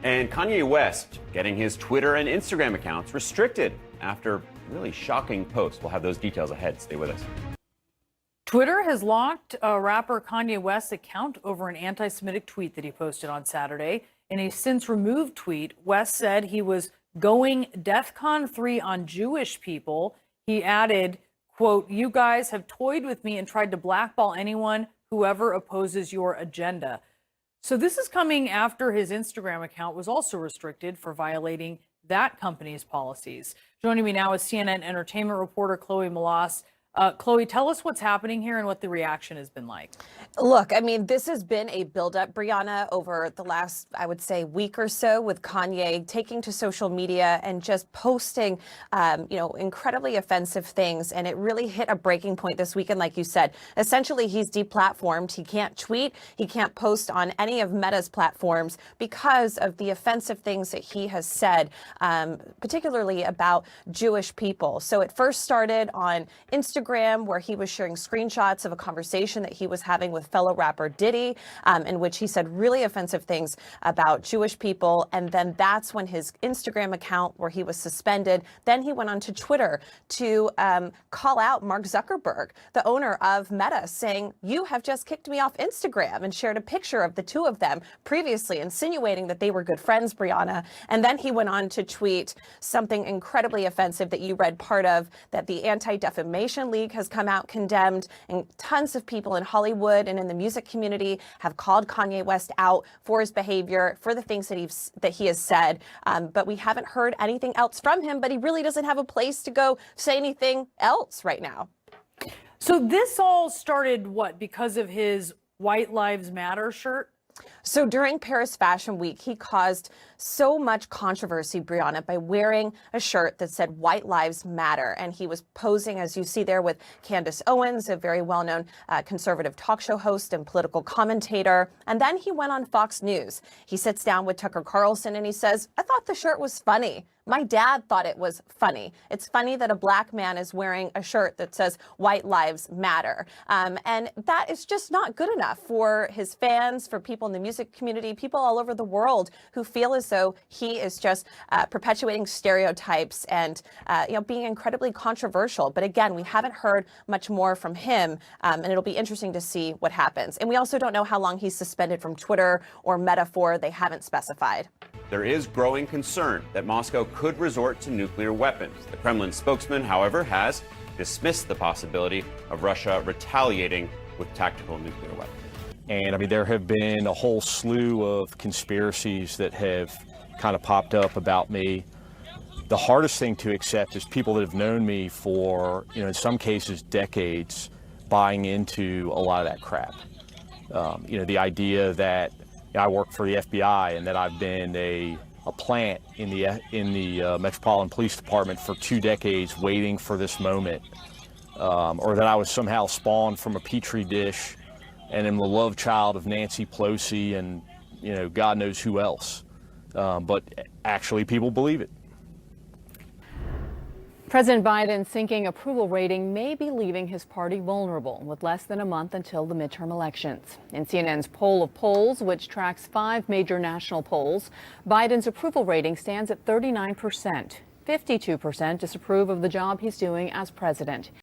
And Kanye West getting his Twitter and Instagram accounts restricted after really shocking posts. We'll have those details ahead. Stay with us. Twitter has locked rapper Kanye West's account over an anti-Semitic tweet that he posted on Saturday. In a since-removed tweet, West said he was going DEFCON 3 on Jewish people. He added, quote, "You guys have toyed with me and tried to blackball anyone, whoever opposes your agenda." So this is coming after his Instagram account was also restricted for violating that company's policies. Joining me now is CNN entertainment reporter Chloe Melas. Chloe, tell us what's happening here and what the reaction has been like. Look, I mean, this has been a buildup, Brianna, over the last, I would say, week or so, with Kanye taking to social media and just posting, incredibly offensive things. And it really hit a breaking point this weekend, like you said. Essentially, he's deplatformed. He can't tweet. He can't post on any of Meta's platforms because of the offensive things that he has said, particularly about Jewish people. So it first started on Instagram, where he was sharing screenshots of a conversation that he was having with fellow rapper Diddy, in which he said really offensive things about Jewish people. And then that's when his Instagram account, where he was suspended, then he went on to Twitter to call out Mark Zuckerberg, the owner of Meta, saying, "You have just kicked me off Instagram," and shared a picture of the two of them previously, insinuating that they were good friends, Brianna. And then he went on to tweet something incredibly offensive that you read part of, that the Anti-Defamation League has come out condemned, and tons of people in Hollywood and in the music community have called Kanye West out for his behavior, for the things that he has said. But we haven't heard anything else from him, but he really doesn't have a place to go say anything else right now. So this all started, what, because of his White Lives Matter shirt? So during Paris Fashion Week, he caused so much controversy, Brianna, by wearing a shirt that said White Lives Matter. And he was posing, as you see there, with Candace Owens, a very well-known conservative talk show host and political commentator. And then he went on Fox News. He sits down with Tucker Carlson and he says, "I thought the shirt was funny. My dad thought it was funny. It's funny that a black man is wearing a shirt that says White Lives Matter." And that is just not good enough for his fans, for people in the music community, people all over the world who feel as though he is just perpetuating stereotypes and being incredibly controversial. But again, we haven't heard much more from him, and it'll be interesting to see what happens. And we also don't know how long he's suspended from Twitter or Meta for. They haven't specified. There is growing concern that Moscow could resort to nuclear weapons. The Kremlin spokesman, however, has dismissed the possibility of Russia retaliating with tactical nuclear weapons. And I mean, there have been a whole slew of conspiracies that have kind of popped up about me. The hardest thing to accept is people that have known me for, in some cases, decades, buying into a lot of that crap. The idea that I work for the FBI and that I've been a plant in the Metropolitan Police Department for 2 decades waiting for this moment, or that I was somehow spawned from a petri dish and am the love child of Nancy Pelosi and God knows who else. But actually, people believe it. President Biden's sinking approval rating may be leaving his party vulnerable with less than a month until the midterm elections. In CNN's poll of polls, which tracks 5 major national polls, Biden's approval rating stands at 39%. 52% disapprove of the job he's doing as president.